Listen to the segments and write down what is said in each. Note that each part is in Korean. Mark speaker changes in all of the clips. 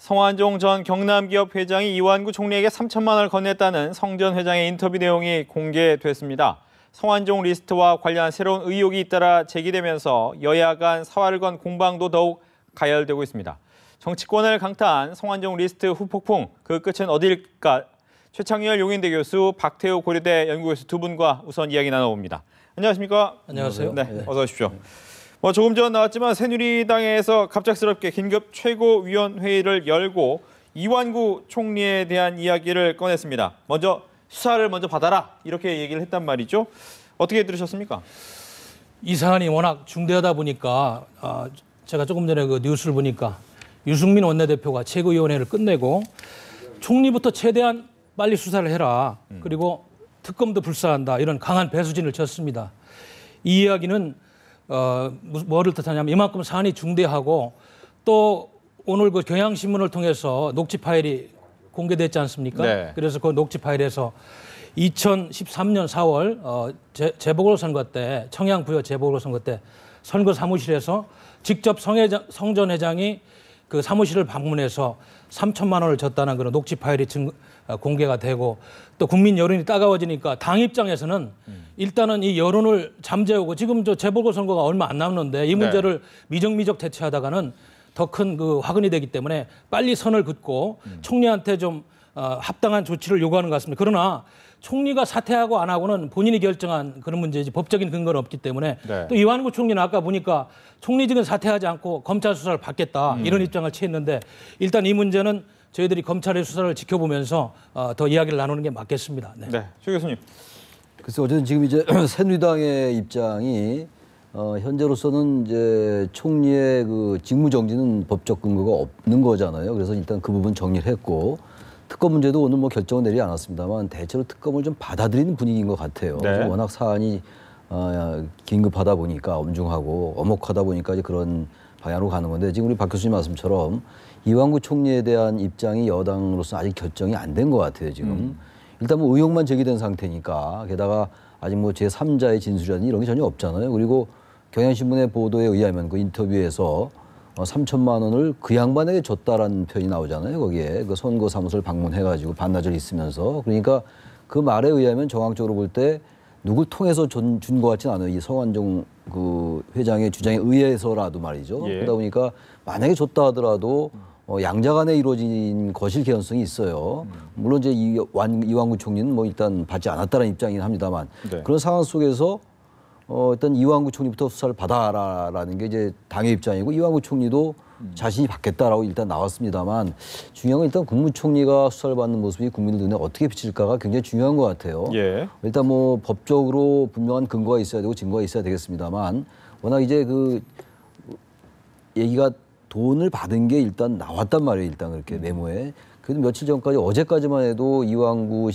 Speaker 1: 성완종 전 경남기업 회장이 이완구 총리에게 3천만 원을 건넸다는 성 전 회장의 인터뷰 내용이 공개됐습니다. 성완종 리스트와 관련한 새로운 의혹이 잇따라 제기되면서 여야 간 사활을 건 공방도 더욱 가열되고 있습니다. 정치권을 강타한 성완종 리스트 후폭풍, 그 끝은 어디일까? 최창열 용인대 교수, 박태우 고려대 연구교수 두 분과 우선 이야기 나눠봅니다. 안녕하십니까?
Speaker 2: 안녕하세요.
Speaker 1: 네, 어서 오십시오. 조금 전 나왔지만 새누리당에서 갑작스럽게 긴급 최고위원회의를 열고 이완구 총리에 대한 이야기를 꺼냈습니다. 먼저 수사를 받아라 이렇게 얘기를 했단 말이죠. 어떻게 들으셨습니까?
Speaker 2: 이 사안이 워낙 중대하다 보니까 제가 조금 전에 그 뉴스를 보니까 유승민 원내대표가 최고위원회를 끝내고 총리부터 최대한 빨리 수사를 해라. 그리고 특검도 불사한다. 이런 강한 배수진을 쳤습니다. 이 이야기는 뭐를 뜻하냐면 이만큼 사안이 중대하고 또 오늘 그 경향신문을 통해서 녹취 파일이 공개됐지 않습니까?
Speaker 1: 네.
Speaker 2: 그래서 그 녹취 파일에서 2013년 4월 재보궐선거 때 청양부여 재보궐선거 때 선거 사무실에서 직접 성 전 회장이 그 사무실을 방문해서 3천만 원을 줬다는 그런 녹취 파일이 공개가 되고 또 국민 여론이 따가워지니까 당 입장에서는 일단은 이 여론을 잠재우고 지금 저 재보궐선거가 얼마 안 남았는데 이 문제를 미적미적 대처하다가는 더 큰 그 화근이 되기 때문에 빨리 선을 긋고 총리한테 좀 합당한 조치를 요구하는 것 같습니다. 그러나 총리가 사퇴하고 안 하고는 본인이 결정한 그런 문제지 법적인 근거는 없기 때문에 또 이완구 총리는 아까 보니까 총리직은 사퇴하지 않고 검찰 수사를 받겠다 이런 입장을 취했는데 일단 이 문제는 저희들이 검찰의 수사를 지켜보면서 더 이야기를 나누는 게 맞겠습니다.
Speaker 1: 네, 최 교수님.
Speaker 3: 글쎄 어쨌든 지금 이제 새누리당의 입장이 현재로서는 이제 총리의 그 직무 정지는 법적 근거가 없는 거잖아요. 그래서 일단 그 부분 정리를 했고 특검 문제도 오늘 뭐 결정은 내리지 않았습니다만 대체로 특검을 좀 받아들이는 분위기인 것 같아요.
Speaker 1: 네.
Speaker 3: 워낙 사안이 긴급하다 보니까 엄중하고 엄혹하다 보니까 이제 그런 방향으로 가는 건데 지금 우리 박 교수님 말씀처럼 이완구 총리에 대한 입장이 여당으로서 아직 결정이 안 된 것 같아요. 지금 일단 뭐 의혹만 제기된 상태니까 게다가 아직 뭐 제3자의 진술이라든지 이런 게 전혀 없잖아요. 그리고 경향신문의 보도에 의하면 그 인터뷰에서 3천만 원을 그 양반에게 줬다라는 표현이 나오잖아요. 거기에 그 선거 사무소를 방문해가지고 반나절 있으면서 그러니까 그 말에 의하면 정황적으로 볼 때 누굴 통해서 준 것 같지는 않아요. 이 성완종 그 회장의 주장에 의해서라도 말이죠.
Speaker 1: 예.
Speaker 3: 그러다 보니까 만약에 줬다 하더라도 양자간에 이루어진 것일 개연성이 있어요. 물론 이제 이완구 총리는 뭐 일단 받지 않았다는 입장이긴 합니다만 그런 상황 속에서 일단 이완구 총리부터 수사를 받아라라는 게 이제 당의 입장이고 이완구 총리도 자신이 받겠다라고 일단 나왔습니다만 중요한 건 일단 국무총리가 수사를 받는 모습이 국민들 눈에 어떻게 비칠까가 굉장히 중요한 것 같아요.
Speaker 1: 예.
Speaker 3: 일단 뭐 법적으로 분명한 근거가 있어야 되고 증거가 있어야 되겠습니다만 워낙 이제 그 얘기가 돈을 받은 게 일단 나왔단 말이에요. 일단 그렇게 메모에. 그래도 며칠 전까지 어제까지만 해도 이완구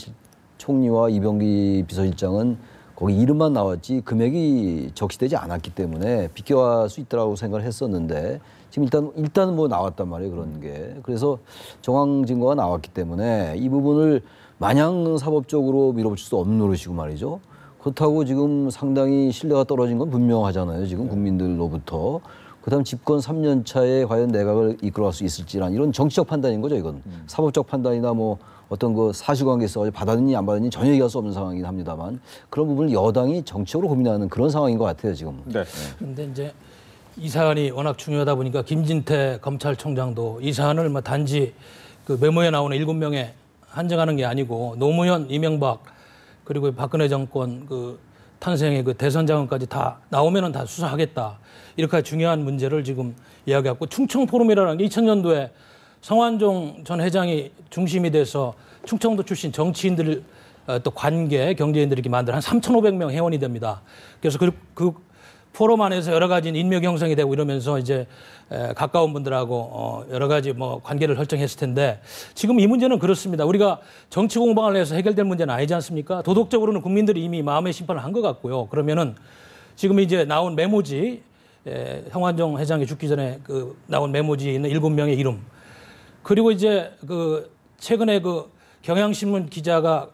Speaker 3: 총리와 이병기 비서실장은 거기 이름만 나왔지 금액이 적시되지 않았기 때문에 비껴갈 수 있다고 생각을 했었는데 지금 일단은 뭐 나왔단 말이에요. 그런 게. 그래서 정황 증거가 나왔기 때문에 이 부분을 마냥 사법적으로 밀어붙일 수 없는 노릇이고 말이죠. 그렇다고 지금 상당히 신뢰가 떨어진 건 분명하잖아요. 지금 국민들로부터. 그다음 집권 3년 차에 과연 내각을 이끌어갈 수 있을지란 이런 정치적 판단인 거죠. 이건 사법적 판단이나 뭐 어떤 그 사실관계에서 받았느니 안 받았느니 전혀 얘기할 수 없는 상황이긴 합니다만 그런 부분을 여당이 정치적으로 고민하는 그런 상황인 것 같아요. 지금.
Speaker 1: 네.
Speaker 2: 그런데 이제 이 사안이 워낙 중요하다 보니까 김진태 검찰총장도 이 사안을 뭐 단지 그 메모에 나오는 7명에 한정하는 게 아니고 노무현, 이명박 그리고 박근혜 정권 그 탄생의 그 대선 자금까지 다 나오면은 다 수사하겠다. 이렇게 중요한 문제를 지금 이야기하고 충청 포럼이라는 게 2000년도에 성완종 전 회장이 중심이 돼서 충청도 출신 정치인들 또 관계 경제인들이 이렇게 만든 한 3,500명 회원이 됩니다. 그래서 그 포럼 안에서 여러 가지 인맥 형성이 되고 이러면서 이제 가까운 분들하고 여러 가지 뭐 관계를 설정했을 텐데 지금 이 문제는 그렇습니다. 우리가 정치 공방을 해서 해결될 문제는 아니지 않습니까? 도덕적으로는 국민들이 이미 마음의 심판을 한 것 같고요. 그러면은 지금 이제 나온 메모지 성완종 회장이 죽기 전에 그 나온 메모지에 있는 7명의 이름 그리고 이제 그 최근에 그 경향신문 기자가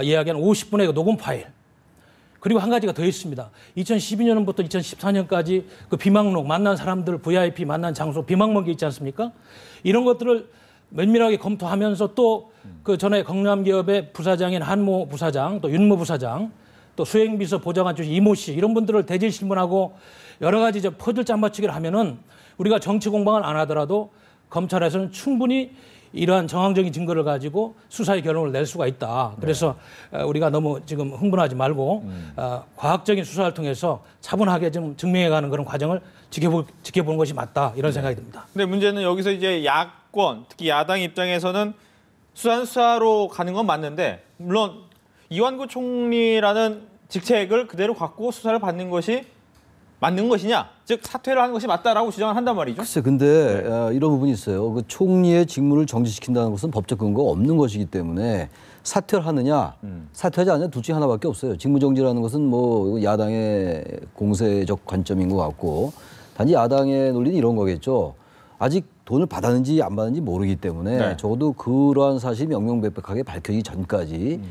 Speaker 2: 이야기한 50분의 그 녹음 파일 그리고 한 가지가 더 있습니다. 2012년부터 2014년까지 그 비망록 만난 사람들 VIP 만난 장소 비망록이 있지 않습니까? 이런 것들을 면밀하게 검토하면서 또 그 전에 경남기업의 부사장인 한모 부사장, 또 윤모 부사장, 또 수행비서 보좌관 출신 이모 씨 이런 분들을 대질 신문하고 여러 가지 퍼즐 짠맞추기를 하면은 우리가 정치 공방을 안 하더라도 검찰에서는 충분히 이러한 정황적인 증거를 가지고 수사의 결론을 낼 수가 있다. 그래서 우리가 너무 지금 흥분하지 말고 과학적인 수사를 통해서 차분하게 좀 증명해가는 그런 과정을 지켜보는 것이 맞다. 이런 생각이 듭니다.
Speaker 1: 근데 문제는 여기서 이제 야권, 특히 야당 입장에서는 수사는 수사로 가는 건 맞는데 물론 이완구 총리라는 직책을 그대로 갖고 수사를 받는 것이 맞는 것이냐, 즉 사퇴를 하는 것이 맞다라고 주장을 한단 말이죠.
Speaker 3: 글쎄, 근데 이런 부분이 있어요. 그 총리의 직무를 정지시킨다는 것은 법적 근거가 없는 것이기 때문에 사퇴를 하느냐, 사퇴하지 않느냐 둘 중에 하나밖에 없어요. 직무정지라는 것은 뭐 야당의 공세적 관점인 것 같고 단지 야당의 논리는 이런 거겠죠. 아직 돈을 받았는지 안 받았는지 모르기 때문에
Speaker 1: 네.
Speaker 3: 적어도 그러한 사실이 명명백백하게 밝혀지기 전까지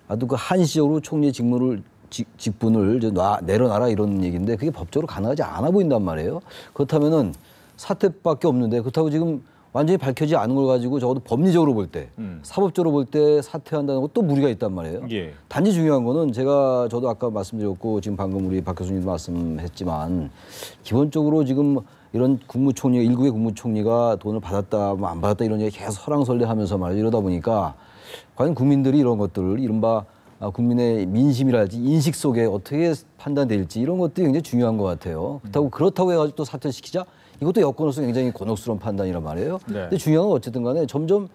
Speaker 3: 아주 그 한시적으로 총리의 직분을 내려놔라 이런 얘기인데 그게 법적으로 가능하지 않아 보인단 말이에요. 그렇다면은 사퇴밖에 없는데 그렇다고 지금 완전히 밝혀지지 않은 걸 가지고 적어도 법리적으로 볼 때, 사법적으로 볼 때 사퇴한다는 것도 무리가 있단 말이에요.
Speaker 1: 예.
Speaker 3: 단지 중요한 거는 저도 아까 말씀드렸고 지금 방금 우리 박 교수님도 말씀했지만 기본적으로 지금 이런 일국의 국무총리가 돈을 받았다, 뭐 안 받았다 이런 얘기 계속 설랑설레하면서 말이죠. 이러다 보니까 과연 국민들이 이런 것들을 이른바 국민의 민심이랄지 인식 속에 어떻게 판단될지 이런 것들이 굉장히 중요한 것 같아요. 그렇다고 해가지고 또 사퇴시키자? 이것도 여권으로서 굉장히 곤혹스러운 판단이란 말이에요.
Speaker 1: 네.
Speaker 3: 근데 중요한 건 어쨌든 간에 점점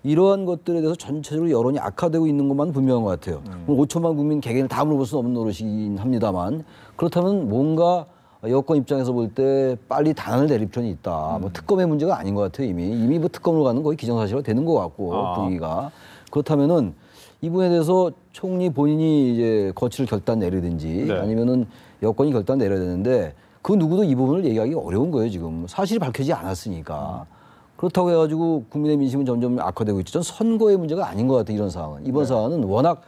Speaker 3: 이러한 것들에 대해서 전체적으로 여론이 악화되고 있는 것만 분명한 것 같아요. 5천만 국민 개개인을 다 물어볼 수는 없는 노릇이긴 합니다만 그렇다면 뭔가 여권 입장에서 볼 때 빨리 단안을 내릴 필요는 있다. 뭐 특검의 문제가 아닌 것 같아요. 이미 뭐 특검으로 가는 거의 기정사실화 되는 것 같고 분위기가. 그렇다면은 이 부분에 대해서 총리 본인이 이제 거취를 결단 내리든지
Speaker 1: 네.
Speaker 3: 아니면은 여권이 결단 내려야 되는데 그 누구도 이 부분을 얘기하기 어려운 거예요 지금. 사실이 밝혀지지 않았으니까. 그렇다고 해가지고 국민의 민심은 점점 악화되고 있죠. 전 선거의 문제가 아닌 것 같아요 이런 상황은. 이번 상황은 워낙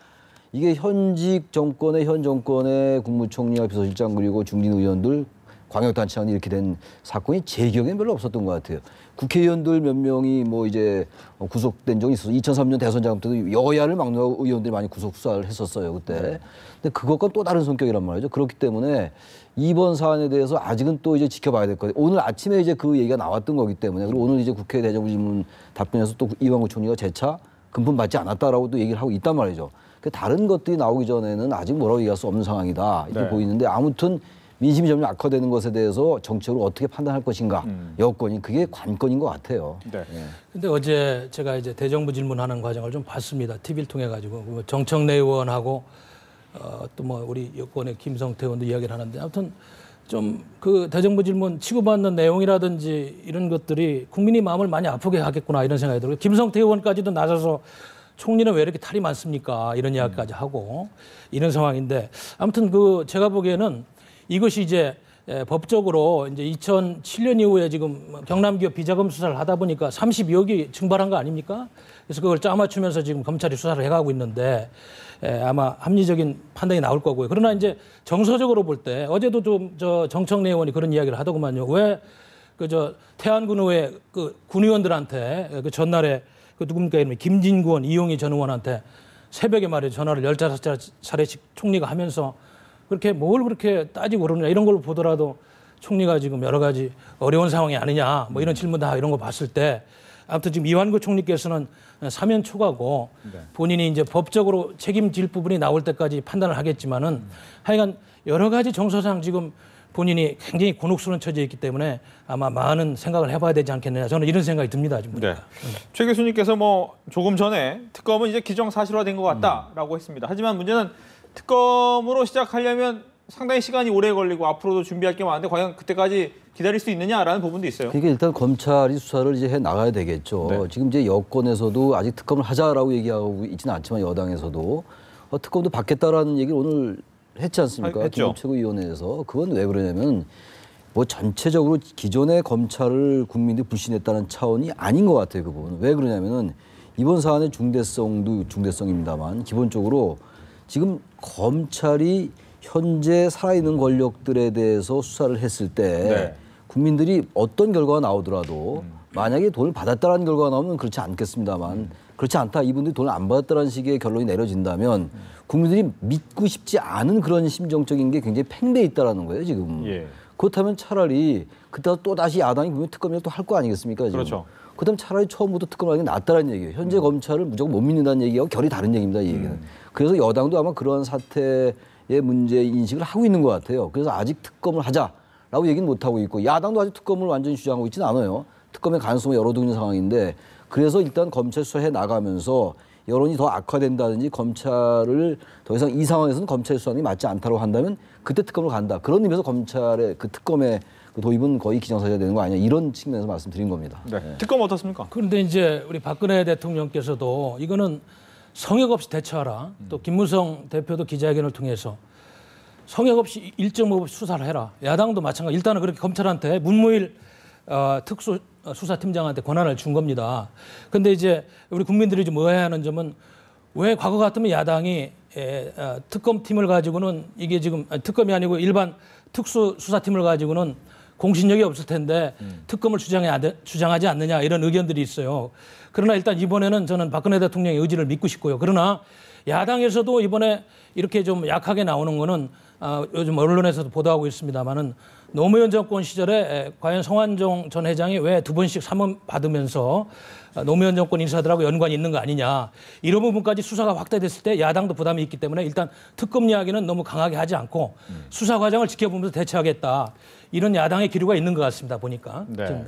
Speaker 3: 이게 현 정권의 국무총리와 비서실장 그리고 중진 의원들 광역단체장이 이렇게 된 사건이 제 기억에는 별로 없었던 것 같아요. 국회의원들 몇 명이 뭐 이제 구속된 적이 있어서 2003년 대선 자금 때도 여야를 막론하고 의원들이 많이 구속 수사를 했었어요 그때. 근데 그것과는 또 다른 성격이란 말이죠. 그렇기 때문에 이번 사안에 대해서 아직은 또 이제 지켜봐야 될 거예요. 오늘 아침에 이제 그 얘기가 나왔던 거기 때문에 그리고 오늘 이제 국회 대정부질문 답변에서 또 이완구 총리가 재차 금품 받지 않았다라고 또 얘기를 하고 있단 말이죠. 다른 것들이 나오기 전에는 아직 뭐라고 얘기할 수 없는 상황이다 이렇게 보이는데 아무튼 민심이 점점 악화되는 것에 대해서 정치적으로 어떻게 판단할 것인가 여건이 그게 관건인 것 같아요.
Speaker 1: 네.
Speaker 2: 근데 어제 제가 이제 대정부 질문하는 과정을 좀 봤습니다. TV를 통해 가지고 정청래 의원하고 또 뭐 우리 여권의 김성태 의원도 이야기를 하는데 아무튼 좀 그 대정부 질문 치고받는 내용이라든지 이런 것들이 국민의 마음을 많이 아프게 하겠구나 이런 생각이 들어요. 김성태 의원까지도 나서서 총리는 왜 이렇게 탈이 많습니까? 이런 이야기까지 하고 이런 상황인데 아무튼 제가 보기에는 이것이 이제 법적으로 이제 2007년 이후에 지금 경남기업 비자금 수사를 하다 보니까 32억이 증발한 거 아닙니까? 그래서 그걸 짜맞추면서 지금 검찰이 수사를 해가고 있는데 아마 합리적인 판단이 나올 거고요. 그러나 이제 정서적으로 볼 때 어제도 좀 정청래 의원이 그런 이야기를 하더구만요. 왜 태안군의회 그 군의원들한테 그 전날에 그 누굽니까 이름이 김진구원, 이용희 전 의원한테 새벽에 말이에요 전화를 15차례씩 총리가 하면서 그렇게 뭘 그렇게 따지고 그러느냐 이런 걸 보더라도 총리가 지금 여러 가지 어려운 상황이 아니냐 뭐 이런 질문 다 이런 거 봤을 때 아무튼 지금 이완구 총리께서는 사면 초과고 본인이 이제 법적으로 책임질 부분이 나올 때까지 판단을 하겠지만은 하여간 여러 가지 정서상 지금 본인이 굉장히 곤혹스러운 처지에 있기 때문에 아마 많은 생각을 해봐야 되지 않겠느냐 저는 이런 생각이 듭니다. 지금 보니까.
Speaker 1: 최 교수님께서 뭐 조금 전에 특검은 이제 기정사실화된 것 같다라고 했습니다. 하지만 문제는 특검으로 시작하려면 상당히 시간이 오래 걸리고 앞으로도 준비할 게 많은데 과연 그때까지 기다릴 수 있느냐라는 부분도 있어요.
Speaker 3: 그러니까 일단 검찰이 수사를 이제 해 나가야 되겠죠.
Speaker 1: 네.
Speaker 3: 지금 이제 여권에서도 아직 특검을 하자라고 얘기하고 있지는 않지만 여당에서도 특검도 받겠다라는 얘기를 오늘 했지 않습니까?
Speaker 1: 했죠.
Speaker 3: 최고위원회에서. 그건 왜 그러냐면 뭐 전체적으로 기존의 검찰을 국민들이 불신했다는 차원이 아닌 것 같아요. 그 부분은. 왜 그러냐면은 이번 사안의 중대성도 중대성입니다만 기본적으로 지금 검찰이 현재 살아있는 권력들에 대해서 수사를 했을 때 국민들이 어떤 결과가 나오더라도 만약에 돈을 받았다라는 결과가 나오면 그렇지 않겠습니다만 그렇지 않다. 이분들이 돈을 안 받았다라는 식의 결론이 내려진다면 국민들이 믿고 싶지 않은 그런 심정적인 게 굉장히 팽배해 있다라는 거예요, 지금.
Speaker 1: 예.
Speaker 3: 그렇다면 차라리 그때 또 다시 야당이 분명 특검을 또 할 거 아니겠습니까? 지금.
Speaker 1: 그렇죠.
Speaker 3: 그다음 차라리 처음부터 특검을 하는 게 낫다라는 얘기예요. 현재 검찰을 무조건 못 믿는다는 얘기하고 결이 다른 얘기입니다, 이 얘기는. 그래서 여당도 아마 그런 사태의 문제 인식을 하고 있는 것 같아요. 그래서 아직 특검을 하자라고 얘기는 못 하고 있고 야당도 아직 특검을 완전히 주장하고 있지는 않아요. 특검의 가능성을 열어두고 있는 상황인데 그래서 일단 검찰 수사해 나가면서 여론이 더 악화된다든지 검찰을 더 이상 이 상황에서는 검찰 수사는 맞지 않다고 한다면 그때 특검을 간다. 그런 의미에서 검찰의 그 특검의 그 도입은 거의 기정사실화 되는 거 아니냐 이런 측면에서 말씀드린 겁니다.
Speaker 1: 네. 특검 어떻습니까?
Speaker 2: 그런데 이제 우리 박근혜 대통령께서도 이거는 성역 없이 대처하라. 또 김무성 대표도 기자회견을 통해서 성역 없이 일정 없이 수사를 해라. 야당도 마찬가지. 일단은 그렇게 검찰한테 문무일 특수 수사팀장한테 권한을 준 겁니다. 그런데 이제 우리 국민들이 좀 의아해하는 점은 왜 과거 같으면 야당이 특검팀을 가지고는 이게 지금 특검이 아니고 일반 특수 수사팀을 가지고는 공신력이 없을 텐데 특검을 주장하지 않느냐 이런 의견들이 있어요. 그러나 일단 이번에는 저는 박근혜 대통령의 의지를 믿고 싶고요. 그러나 야당에서도 이번에 이렇게 좀 약하게 나오는 거는 요즘 언론에서도 보도하고 있습니다만은 노무현 정권 시절에 과연 성완종 전 회장이 왜 2번씩 사면 받으면서 노무현 정권 인사들하고 연관이 있는 거 아니냐. 이런 부분까지 수사가 확대됐을 때 야당도 부담이 있기 때문에 일단 특검 이야기는 너무 강하게 하지 않고 수사 과정을 지켜보면서 대처하겠다. 이런 야당의 기류가 있는 것 같습니다. 보니까.
Speaker 1: 네.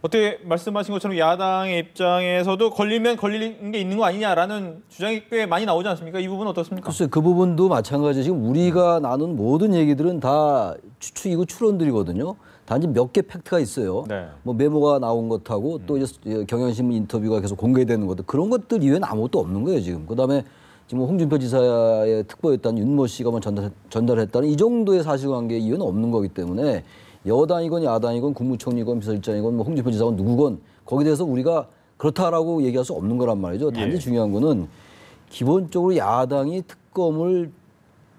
Speaker 1: 어떻게 말씀하신 것처럼 야당의 입장에서도 걸리면 걸리는 게 있는 거 아니냐라는 주장이 꽤 많이 나오지 않습니까? 이 부분은 어떻습니까?
Speaker 3: 글쎄요. 그 부분도 마찬가지죠. 지금 우리가 나눈 모든 얘기들은 다 추측이고 추론들이거든요. 단지 몇 개 팩트가 있어요.
Speaker 1: 네.
Speaker 3: 뭐 메모가 나온 것하고 또 이제 경향신문 인터뷰가 계속 공개되는 것들 그런 것들 이외에는 아무것도 없는 거예요 지금. 그다음에 지금 홍준표 지사의 특보였던 윤모 씨가 뭐 전달했다는 이 정도의 사실관계 이외에는 없는 거기 때문에 여당이건 야당이건 국무총리건 비서실장이건 뭐 홍준표 지사건 누구건 거기에 대해서 우리가 그렇다라고 얘기할 수 없는 거란 말이죠. 단지 중요한 거는 기본적으로 야당이 특검을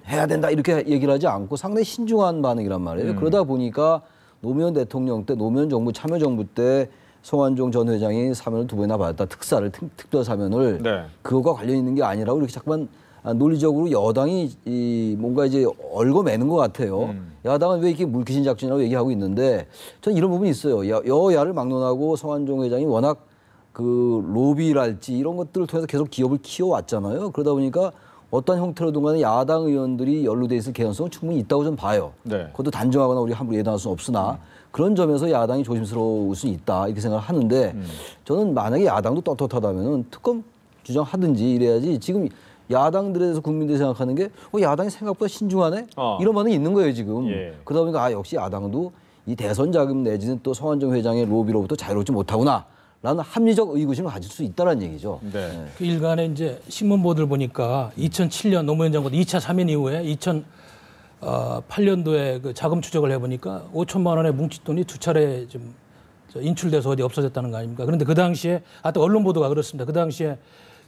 Speaker 3: 해야 된다 이렇게 얘기를 하지 않고 상당히 신중한 반응이란 말이에요. 그러다 보니까 노무현 대통령 때 노무현 정부 참여정부 때 성완종 전 회장이 사면을 2번이나 받았다. 특사를 특별 사면을
Speaker 1: 네.
Speaker 3: 그거가 관련 있는 게 아니라고 이렇게 자꾸만 논리적으로 여당이 뭔가 이제 얽어매는 것 같아요. 야당은 왜 이렇게 물귀신 작전이라고 얘기하고 있는데 저는 이런 부분이 있어요. 여야를 막론하고 성완종 회장이 워낙 그 로비랄지 이런 것들을 통해서 계속 기업을 키워왔잖아요. 그러다 보니까 어떤 형태로든 간에 야당 의원들이 연루돼 있을 개연성은 충분히 있다고 좀 봐요.
Speaker 1: 네.
Speaker 3: 그것도 단정하거나 우리 함부로 예단할 수는 없으나 그런 점에서 야당이 조심스러울 수는 있다 이렇게 생각을 하는데 저는 만약에 야당도 떳떳하다면 특검 주장하든지 이래야지 지금 야당들에 대해서 국민들이 생각하는 게 야당이 생각보다 신중하네? 이런 반응이 있는 거예요 지금.
Speaker 1: 예.
Speaker 3: 그러다 보니까 역시 야당도 이 대선 자금 내지는 또 성완종 회장의 로비로부터 자유롭지 못하구나 라는 합리적 의구심을 가질 수 있다는 얘기죠.
Speaker 1: 네.
Speaker 2: 그 일간에 이제 신문 보도를 보니까 2007년 노무현 정권 2차 사면 이후에 2008년도에 그 자금 추적을 해보니까 5천만 원의 뭉칫돈이 2차례 좀 인출돼서 어디 없어졌다는 거 아닙니까? 그런데 그 당시에 하여튼 언론 보도가 그렇습니다. 그 당시에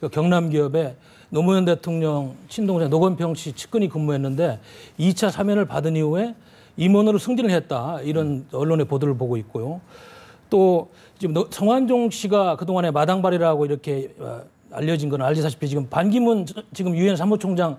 Speaker 2: 그 경남 기업에 노무현 대통령 친동생 노건평 씨 측근이 근무했는데 2차 사면을 받은 이후에 임원으로 승진을 했다. 이런 언론의 보도를 보고 있고요. 또 지금 성완종 씨가 그동안에 마당발이라고 이렇게 알려진 건 알다시피 지금 반기문 지금 유엔 사무총장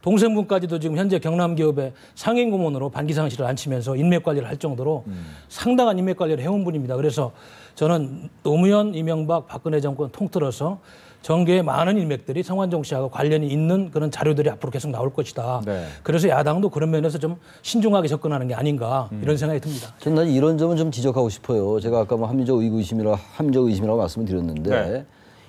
Speaker 2: 동생분까지도 지금 현재 경남 기업의 상임 고문으로 반기상실을 앉히면서 인맥 관리를 할 정도로 상당한 인맥 관리를 해온 분입니다. 그래서 저는 노무현, 이명박, 박근혜 정권 통틀어서 정계의 많은 인맥들이 성완종 씨하고 관련이 있는 그런 자료들이 앞으로 계속 나올 것이다.
Speaker 1: 네.
Speaker 2: 그래서 야당도 그런 면에서 좀 신중하게 접근하는 게 아닌가 이런 생각이 듭니다.
Speaker 3: 저는 이런 점은 좀 지적하고 싶어요. 제가 아까 뭐 합리적 의심이라고 말씀을 드렸는데
Speaker 1: 네.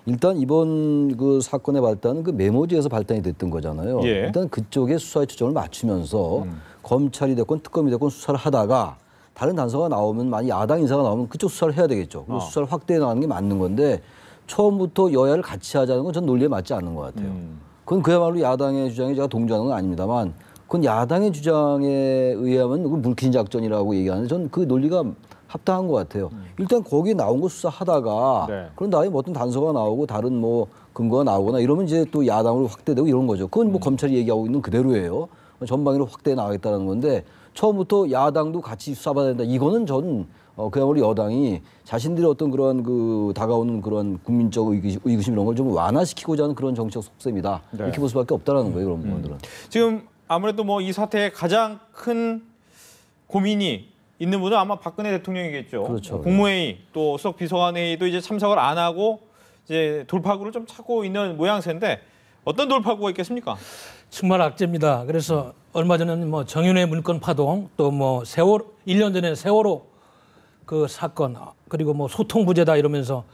Speaker 3: 일단 이번 그 사건의 발단은 그 메모지에서 발단이 됐던 거잖아요.
Speaker 1: 예.
Speaker 3: 일단 그쪽에 수사의 초점을 맞추면서 검찰이 됐건 특검이 됐건 수사를 하다가 다른 단서가 나오면 만약 야당 인사가 나오면 그쪽 수사를 해야 되겠죠. 그리고 수사를 확대해 나가는 게 맞는 건데 처음부터 여야를 같이 하자는 건 전 논리에 맞지 않는 것 같아요. 그건 그야말로 야당의 주장에 제가 동조하는 건 아닙니다만 그건 야당의 주장에 의하면 그 물귀신 작전이라고 얘기하는데 전 그 논리가 합당한 것 같아요. 일단 거기 나온 거 수사하다가
Speaker 1: 네.
Speaker 3: 그런 다음에 뭐 어떤 단서가 나오고 다른 뭐 근거가 나오거나 이러면 이제 또 야당으로 확대되고 이런 거죠. 그건 뭐 검찰이 얘기하고 있는 그대로예요. 전방위로 확대해 나가겠다는 건데 처음부터 야당도 같이 수사받아야 된다. 이거는 전 그야말로 여당이 자신들의 어떤 그런 그 다가오는 그런 국민적 의구심 이런 걸 좀 완화시키고자 하는 그런 정치적 속셈이다.
Speaker 1: 네.
Speaker 3: 이렇게 볼 수밖에 없다라는 거예요, 그런 부분들은.
Speaker 1: 지금 아무래도 뭐 이 사태에 가장 큰 고민이 있는 분은 아마 박근혜 대통령이겠죠.
Speaker 3: 그렇죠.
Speaker 1: 국무회의 또 수석 비서관회의도 이제 참석을 안 하고 이제 돌파구를 좀 찾고 있는 모양새인데 어떤 돌파구가 있겠습니까?
Speaker 2: 정말 악재입니다. 그래서 얼마 전에는 뭐 정윤회 문건 파동, 또 뭐 1년 전에 세월호 그 사건, 그리고 뭐 소통 부재다 이러면서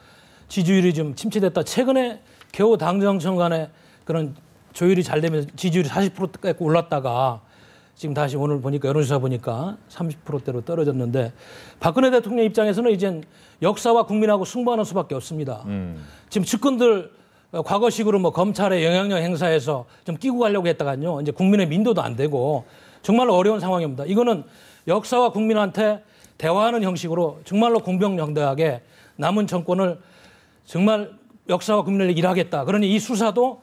Speaker 2: 지지율이 좀 침체됐다. 최근에 겨우 당정청 간에 그런 조율이 잘 되면서 지지율이 40%까지 올랐다가 지금 다시 오늘 보니까 여론조사 보니까 30%대로 떨어졌는데 박근혜 대통령 입장에서는 이젠 역사와 국민하고 승부하는 수밖에 없습니다. 지금 측근들 과거식으로 뭐 검찰의 영향력 행사에서 좀 끼고 가려고 했다가요. 이제 국민의 민도도 안 되고 정말로 어려운 상황입니다. 이거는 역사와 국민한테 대화하는 형식으로 정말로 공평정당하게 남은 정권을 정말 역사와 국민을 위해 일하겠다. 그러니 이 수사도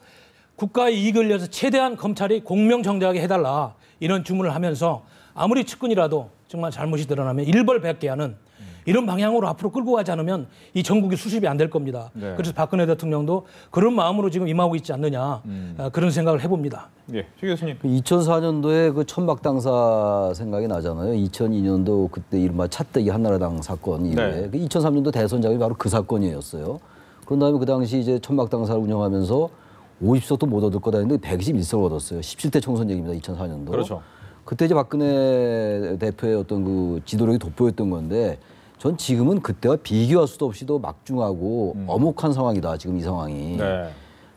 Speaker 2: 국가의 이익을 위해서 최대한 검찰이 공명정대하게 해달라. 이런 주문을 하면서 아무리 측근이라도 정말 잘못이 드러나면 일벌백계 하는 이런 방향으로 앞으로 끌고 가지 않으면 이 전국이 수습이 안 될 겁니다.
Speaker 1: 네.
Speaker 2: 그래서 박근혜 대통령도 그런 마음으로 지금 임하고 있지 않느냐 그런 생각을 해봅니다.
Speaker 1: 예, 최 교수님.
Speaker 3: 2004년도에 그 천막 당사 생각이 나잖아요. 2002년도 그때 이른바 차떼기 한나라당 사건 이후에
Speaker 1: 네.
Speaker 3: 그 2003년도 대선 작업이 바로 그 사건이었어요. 그런 다음에 그 당시 이제 천막 당사를 운영하면서 50석도 못 얻을 거다 했는데 121석을 얻었어요. 17대 총선 얘기입니다. 2004년도.
Speaker 1: 그렇죠.
Speaker 3: 그때 이제 박근혜 대표의 어떤 그 지도력이 돋보였던 건데 전 지금은 그때와 비교할 수도 없이 더 막중하고 엄혹한 상황이다. 지금 이 상황이.
Speaker 1: 네.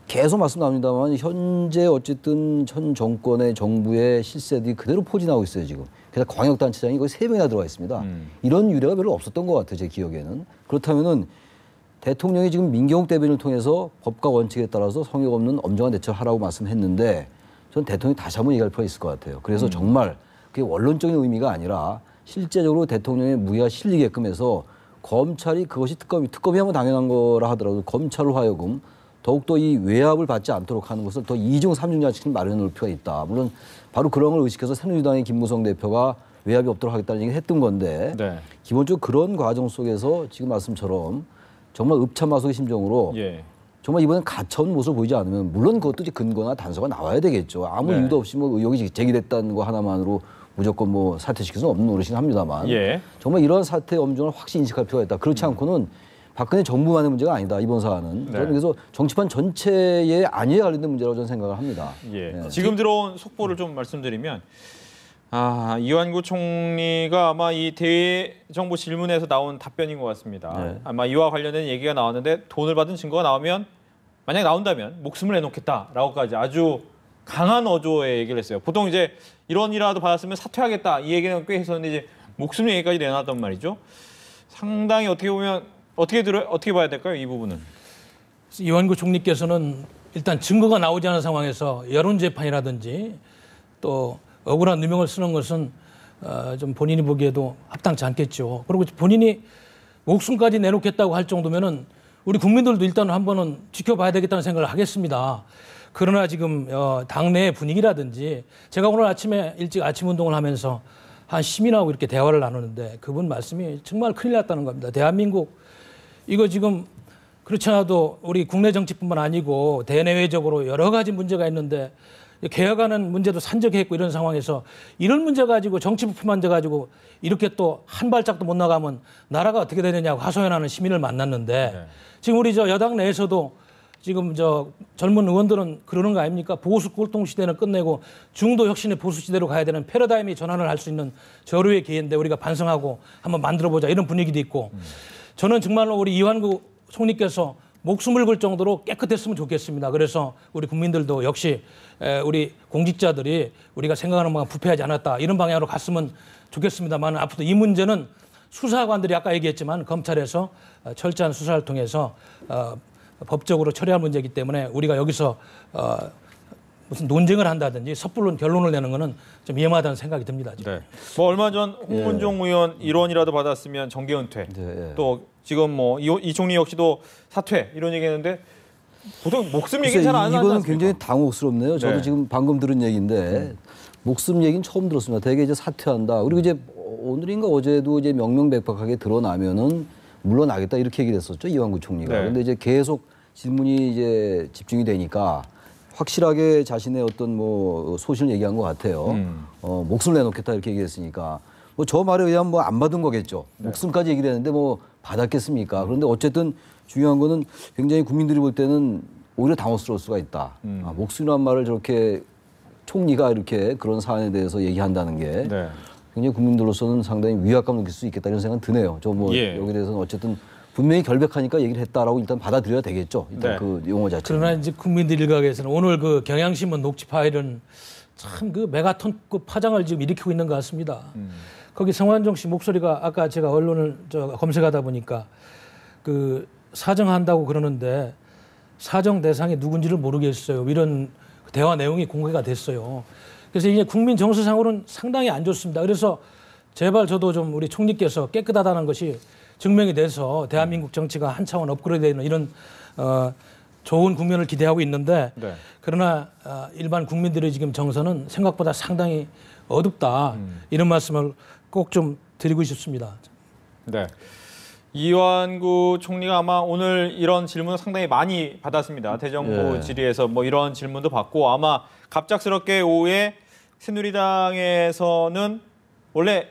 Speaker 3: 계속 말씀 나옵니다만 현재 어쨌든 현 정권의 정부의 실세들이 그대로 포진하고 있어요. 지금. 그래서 광역단체장이 거의 3명이나 들어가 있습니다. 이런 유례가 별로 없었던 것 같아요. 제 기억에는. 그렇다면은 대통령이 지금 민경욱 대변인을 통해서 법과 원칙에 따라서 성역 없는 엄정한 대처를 하라고 말씀했는데 전 대통령이 다시 한번 얘기할 필요가 있을 것 같아요. 그래서 정말 그게 원론적인 의미가 아니라 실제적으로 대통령의 무기가 실리게끔 해서 검찰이 그것이 특검이 하면 당연한 거라 하더라도 검찰로 하여금 더욱더 이 외압을 받지 않도록 하는 것을 더 2중, 3중 자치를 마련해 놓을 필요가 있다. 물론 바로 그런 걸 의식해서 새누리당의 김무성 대표가 외압이 없도록 하겠다는 얘기를 했던 건데
Speaker 1: 네.
Speaker 3: 기본적으로 그런 과정 속에서 지금 말씀처럼 정말 읍참마속의 심정으로
Speaker 1: 예.
Speaker 3: 정말 이번엔 가차없는 모습을 보이지 않으면 물론 그것도 이제 근거나 단서가 나와야 되겠죠. 아무
Speaker 1: 네.
Speaker 3: 이유도 없이 뭐 의혹이 제기됐다는 거 하나만으로 무조건 뭐 사퇴시킬 수는 없는 노릇이긴 합니다만
Speaker 1: 예.
Speaker 3: 정말 이런 사태의 엄중을 확실히 인식할 필요가 있다. 그렇지 않고는 박근혜 정부만의 문제가 아니다. 이번 사안은.
Speaker 1: 네.
Speaker 3: 저는 그래서 정치판 전체의 안위에 관련된 문제라고 저는 생각을 합니다.
Speaker 1: 예.
Speaker 3: 네.
Speaker 1: 지금 들어온 속보를 좀 말씀드리면 이완구 총리가 아마 이 대정부 질문에서 나온 답변인 것 같습니다.
Speaker 3: 네.
Speaker 1: 아마 이와 관련된 얘기가 나왔는데 돈을 받은 증거가 나오면 만약 나온다면 목숨을 내놓겠다라고까지 아주 강한 어조의 얘기를 했어요. 보통 이제 이런 일이라도 받았으면 사퇴하겠다 이 얘기는 꽤 했었는데 이제 목숨 얘기까지 내놨단 말이죠. 상당히 어떻게 보면 어떻게 봐야 될까요? 이 부분은.
Speaker 2: 이완구 총리께서는 일단 증거가 나오지 않은 상황에서 여론 재판이라든지 또 억울한 누명을 쓰는 것은 좀 본인이 보기에도 합당치 않겠죠. 그리고 본인이 목숨까지 내놓겠다고 할 정도면은 우리 국민들도 일단 한 번은 지켜봐야 되겠다는 생각을 하겠습니다. 그러나 지금 당내의 분위기라든지 제가 오늘 아침에 일찍 아침 운동을 하면서 한 시민하고 이렇게 대화를 나누는데 그분 말씀이 정말 큰일 났다는 겁니다. 대한민국 이거 지금 그렇지 않아도 우리 국내 정치뿐만 아니고 대내외적으로 여러 가지 문제가 있는데 개혁하는 문제도 산적했고 이런 상황에서 이런 문제 가지고 정치 부품만 돼 가지고 이렇게 또 한 발짝도 못 나가면 나라가 어떻게 되느냐고 하소연하는 시민을 만났는데
Speaker 1: 네.
Speaker 2: 지금 우리 저 여당 내에서도 지금 저 젊은 의원들은 그러는 거 아닙니까? 보수 꼴통 시대는 끝내고 중도 혁신의 보수 시대로 가야 되는 패러다임이 전환을 할 수 있는 절호의 기회인데 우리가 반성하고 한번 만들어보자 이런 분위기도 있고 저는 정말로 우리 이완구 총리께서 목숨을 걸 정도로 깨끗했으면 좋겠습니다. 그래서 우리 국민들도 역시 우리 공직자들이 우리가 생각하는 만큼 부패하지 않았다 이런 방향으로 갔으면 좋겠습니다만 앞으로 이 문제는 수사관들이 아까 얘기했지만 검찰에서 철저한 수사를 통해서 법적으로 처리할 문제이기 때문에 우리가 여기서 무슨 논쟁을 한다든지 섣불른 결론을 내는 것은 좀 위험하다는 생각이 듭니다. 지금.
Speaker 1: 네. 뭐 얼마 전 홍문종 의원 1원이라도 받았으면 정계 은퇴.
Speaker 3: 네.
Speaker 1: 또 지금 뭐 이 총리 역시도 사퇴 이런 얘기했는데 보통 목숨 얘기는 잘 안 하지
Speaker 3: 이거는
Speaker 1: 않습니까?
Speaker 3: 굉장히 당혹스럽네요. 저도
Speaker 1: 네.
Speaker 3: 지금 방금 들은 얘기인데 목숨 얘기는 처음 들었습니다. 대개 이제 사퇴한다. 그리고 이제 오늘인가 어제도 이제 명명백백하게 드러나면은 물러나겠다 이렇게 얘기를 했었죠, 이완구 총리가.
Speaker 1: 네.
Speaker 3: 그런데 이제 계속 질문이 이제 집중이 되니까 확실하게 자신의 어떤 뭐 소신을 얘기한 것 같아요. 목숨을 내놓겠다 이렇게 얘기했으니까 뭐 저 말에 의하면 뭐 안 받은 거겠죠. 목숨까지 얘기를 했는데 뭐 받았겠습니까? 그런데 어쨌든 중요한 거는 굉장히 국민들이 볼 때는 오히려 당혹스러울 수가 있다. 목숨이란 말을 저렇게 총리가 이렇게 그런 사안에 대해서 얘기한다는 게
Speaker 1: 네.
Speaker 3: 굉장히 국민들로서는 상당히 위압감 느낄 수 있겠다 이런 생각은 드네요. 저 뭐
Speaker 1: 예.
Speaker 3: 여기에 대해서는 어쨌든 분명히 결백하니까 얘기를 했다라고 일단 받아들여야 되겠죠. 일단
Speaker 1: 네.
Speaker 3: 그 용어 자체는.
Speaker 2: 그러나 이제 국민들 일각에서는 오늘 그 경향신문 녹취 파일은 참 그 메가톤급 파장을 지금 일으키고 있는 것 같습니다. 거기 성완종 씨 목소리가 아까 제가 언론을 검색하다 보니까 그 사정한다고 그러는데 사정 대상이 누군지를 모르겠어요. 이런 대화 내용이 공개가 됐어요. 그래서 이제 국민 정서상으로는 상당히 안 좋습니다. 그래서 제발 저도 좀 우리 총리께서 깨끗하다는 것이 증명이 돼서 대한민국 정치가 한 차원 업그레이드되는 이런 좋은 국면을 기대하고 있는데
Speaker 1: 네.
Speaker 2: 그러나 일반 국민들의 지금 정서는 생각보다 상당히 어둡다 이런 말씀을 꼭 좀 드리고 싶습니다.
Speaker 1: 네. 이완구 총리가 아마 오늘 이런 질문을 상당히 많이 받았습니다. 대정부
Speaker 3: 예.
Speaker 1: 질의에서 뭐 이런 질문도 받고 아마 갑작스럽게 오후에 새누리당에서는 원래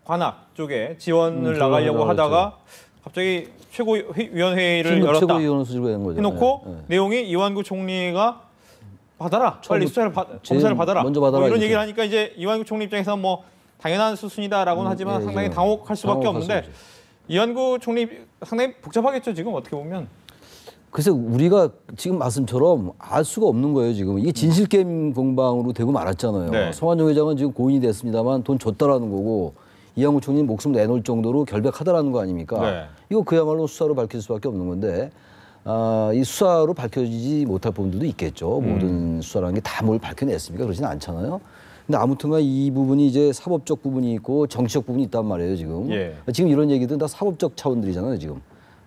Speaker 1: 관악 쪽에 지원을 나가려고 하다가 갑자기 최고위원회의를 열었다
Speaker 3: 최고위원 수준으로 된 거죠.
Speaker 1: 해놓고
Speaker 3: 네, 네.
Speaker 1: 내용이 이완구 총리가 받아라. 빨리 수사를 검사를 받아라.
Speaker 3: 먼저 받아라,
Speaker 1: 뭐 이런
Speaker 3: 이렇게.
Speaker 1: 얘기를 하니까 이제 이완구 총리 입장에서는 뭐 당연한 수순이다라고는 하지만
Speaker 3: 예,
Speaker 1: 상당히
Speaker 3: 예.
Speaker 1: 당혹할 수밖에
Speaker 3: 당혹할
Speaker 1: 없는데
Speaker 3: 수 없죠.
Speaker 1: 이완구 총리 상당히 복잡하겠죠 지금 어떻게 보면.
Speaker 3: 그래서 우리가 지금 말씀처럼 알 수가 없는 거예요, 지금. 이게 진실게임 공방으로 되고 말았잖아요.
Speaker 1: 네.
Speaker 3: 성완종 회장은 지금 고인이 됐습니다만 돈 줬다라는 거고 이완구 총리는 목숨 내놓을 정도로 결백하다라는 거 아닙니까?
Speaker 1: 네.
Speaker 3: 이거 그야말로 수사로 밝힐 수밖에 없는 건데 이 수사로 밝혀지지 못할 부분들도 있겠죠. 모든 수사라는 게 다 뭘 밝혀냈습니까? 그러지는 않잖아요. 근데 아무튼간 이 부분이 이제 사법적 부분이 있고 정치적 부분이 있단 말이에요, 지금.
Speaker 1: 예.
Speaker 3: 지금 이런 얘기들은 다 사법적 차원들이잖아요, 지금.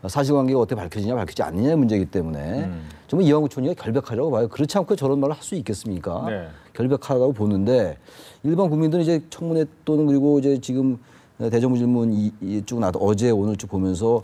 Speaker 3: 사실관계가 어떻게 밝혀지냐 밝혀지지 않느냐의 문제이기 때문에 정말 이완구 총리가 결백하려고 봐요. 그렇지 않고 저런 말을 할 수 있겠습니까?
Speaker 1: 네.
Speaker 3: 결백하다고 보는데 일반 국민들은 이제 청문회 또는 그리고 이제 지금 대정부 질문 쭉 나도 어제 오늘 쭉 보면서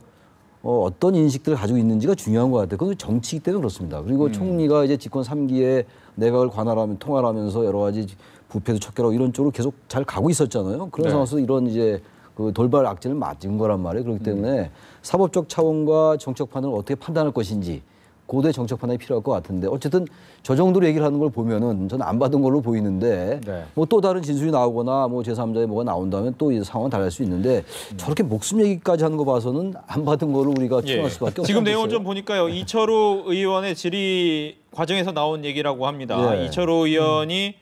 Speaker 3: 어떤 인식들을 가지고 있는지가 중요한 것 같아요. 그건 정치이기 때문에 그렇습니다. 그리고 총리가 이제 집권 3기에 내각을 관할하면 통할하면서 여러 가지 부패도 척결하고 이런 쪽으로 계속 잘 가고 있었잖아요. 그런
Speaker 1: 네.
Speaker 3: 상황에서 이런 이제 그 돌발 악재를 맞은 거란 말이에요. 그렇기 때문에 사법적 차원과 정책 판단을 어떻게 판단할 것인지 고도의 정책 판단이 필요할 것 같은데 어쨌든 저 정도로 얘기를 하는 걸 보면은 저는 안 받은 걸로 보이는데
Speaker 1: 네.
Speaker 3: 뭐 또 다른 진술이 나오거나 뭐 제3자의 뭐가 나온다면 또 이 상황은 달라질 수 있는데 저렇게 목숨 얘기까지 하는 거 봐서는 안 받은 걸로 우리가 추정할 수밖에 없어요.
Speaker 1: 지금 내용을 좀 보니까요. 이철우 의원의 질의 과정에서 나온 얘기라고 합니다.
Speaker 3: 예.
Speaker 1: 이철우 의원이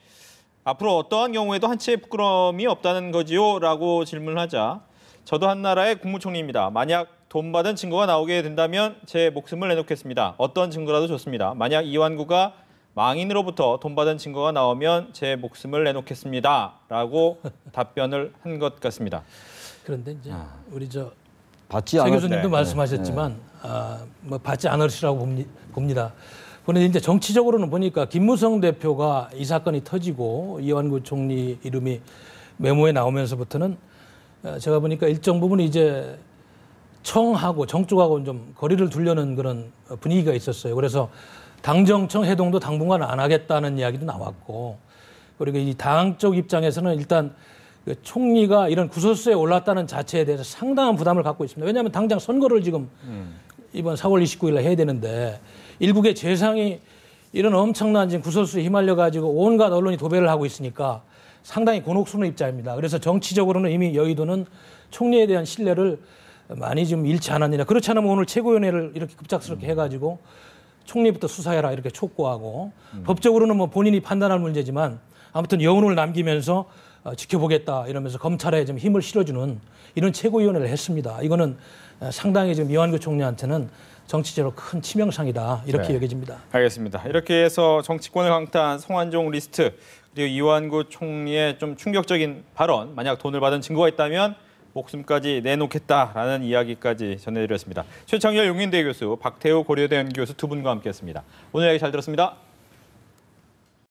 Speaker 1: 앞으로 어떠한 경우에도 한치의 부끄러움이 없다는 거지요? 라고 질문하자 저도 한나라의 국무총리입니다. 만약 돈 받은 증거가 나오게 된다면 제 목숨을 내놓겠습니다. 어떤 증거라도 좋습니다. 만약 이완구가 망인으로부터 돈 받은 증거가 나오면 제 목숨을 내놓겠습니다. 라고 답변을 한 것 같습니다.
Speaker 2: 그런데 이제 우리 저
Speaker 3: 받지
Speaker 2: 최
Speaker 3: 않았
Speaker 2: 교수님도 말씀하셨지만 뭐 받지 않으시라고 봅니다. 그런데 이제 정치적으로는 보니까 김무성 대표가 이 사건이 터지고 이완구 총리 이름이 메모에 나오면서부터는 제가 보니까 일정 부분 이제 청하고 정 쪽하고 좀 거리를 두려는 그런 분위기가 있었어요. 그래서 당정청 해동도 당분간 안 하겠다는 이야기도 나왔고 그리고 이 당 쪽 입장에서는 일단 그 총리가 이런 구설수에 올랐다는 자체에 대해서 상당한 부담을 갖고 있습니다. 왜냐하면 당장 선거를 지금 이번 4월 29일 날 해야 되는데 일국의 재상이 이런 엄청난 지금 구설수에 휘말려 가지고 온갖 언론이 도배를 하고 있으니까 상당히 곤혹스러운 입장입니다. 그래서 정치적으로는 이미 여의도는 총리에 대한 신뢰를 많이 좀 잃지 않았느냐. 그렇지 않으면 오늘 최고위원회를 이렇게 급작스럽게 해가지고 총리부터 수사해라 이렇게 촉구하고 법적으로는 뭐 본인이 판단할 문제지만 아무튼 여운을 남기면서 지켜보겠다 이러면서 검찰에 좀 힘을 실어주는 이런 최고위원회를 했습니다. 이거는 상당히 지금 이완구 총리한테는 정치적으로 큰 치명상이다 이렇게
Speaker 1: 네.
Speaker 2: 여겨집니다.
Speaker 1: 알겠습니다. 이렇게 해서 정치권을 강타한 성완종 리스트 그리고 이완구 총리의 좀 충격적인 발언 만약 돈을 받은 증거가 있다면 목숨까지 내놓겠다라는 이야기까지 전해드렸습니다. 최창열 용인대 교수, 박태우 고려대 연구교수 두 분과 함께했습니다. 오늘 이야기 잘 들었습니다.